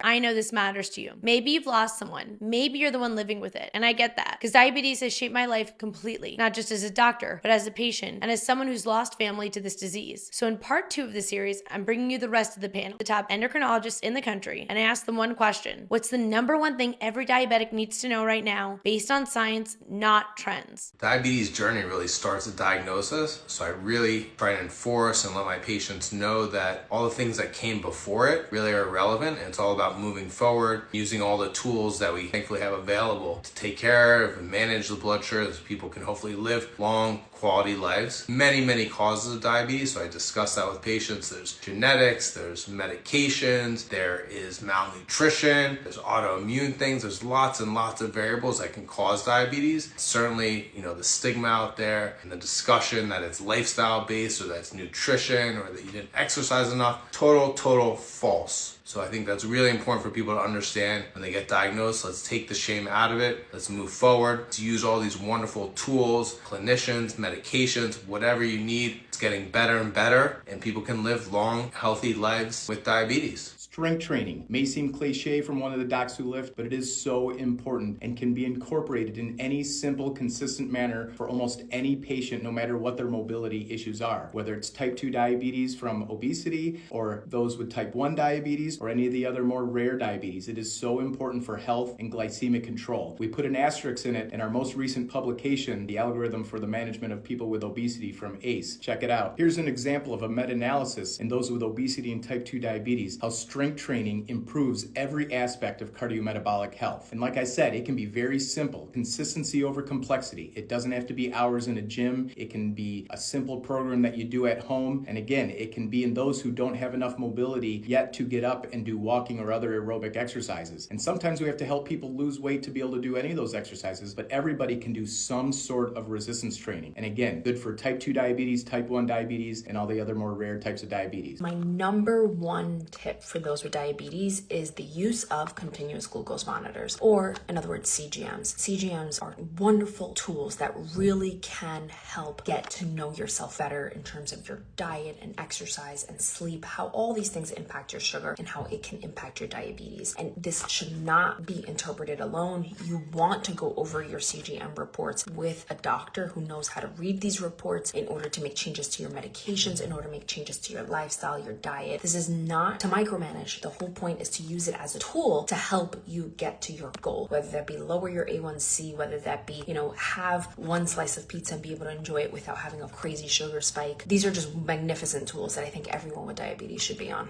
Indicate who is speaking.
Speaker 1: I know this matters to you. Maybe you've lost someone. Maybe you're the one living with it. And I get that because diabetes has shaped my life completely, not just as a doctor, but as a patient and as someone who's lost family to this disease. So in part 2 of the series, I'm bringing you the rest of the panel, the top endocrinologists in the country, and I asked them one question. What's the number one thing every diabetic needs to know right now based on science, not trends?
Speaker 2: Diabetes journey really starts at diagnosis, so I really try to enforce and let my patients know that all the things that came before it really are irrelevant, and it's all about moving forward, using all the tools that we thankfully have available to take care of and manage the blood sugar so people can hopefully live long, quality lives. Many causes of diabetes, so I discuss that with patients. There's genetics, there's medications, there is malnutrition, there's autoimmune things, there's lots and lots of variables that can cause diabetes. Certainly, the stigma out there and the discussion that it's lifestyle based or that it's nutrition or that you didn't exercise enough, total false. So I think that's really important for people to understand when they get diagnosed. Let's take the shame out of it. Let's move forward. Let's use all these wonderful tools, clinicians, medications, whatever you need. It's getting better and better, and people can live long, healthy lives with diabetes.
Speaker 3: Strength training may seem cliche from one of the docs who lift, but it is so important and can be incorporated in any simple, consistent manner for almost any patient, no matter what their mobility issues are. Whether it's type 2 diabetes from obesity or those with type 1 diabetes or any of the other more rare diabetes, it is so important for health and glycemic control. We put an asterisk in it in our most recent publication, The Algorithm for the Management of People with Obesity from ACE. Check it out. Here's an example of a meta-analysis in those with obesity and type 2 diabetes, how strength training improves every aspect of cardiometabolic health. And like I said, it can be very simple. Consistency over complexity. It doesn't have to be hours in a gym. It can be a simple program that you do at home. And again, it can be in those who don't have enough mobility yet to get up and do walking or other aerobic exercises. And sometimes we have to help people lose weight to be able to do any of those exercises, but everybody can do some sort of resistance training. And again, good for type 2 diabetes, type 1 diabetes, and all the other more rare types of diabetes.
Speaker 4: My number one tip for those with diabetes is the use of continuous glucose monitors, or in other words, CGMs. CGMs are wonderful tools that really can help get to know yourself better in terms of your diet and exercise and sleep, how all these things impact your sugar and how it can impact your diabetes. And this should not be interpreted alone. You want to go over your CGM reports with a doctor who knows how to read these reports in order to make changes to your medications, in order to make changes to your lifestyle, your diet. This is not to micromanage. The whole point is to use it as a tool to help you get to your goal, whether that be lower your A1C, whether that be, have one slice of pizza and be able to enjoy it without having a crazy sugar spike. These are just magnificent tools that I think everyone with diabetes should be on.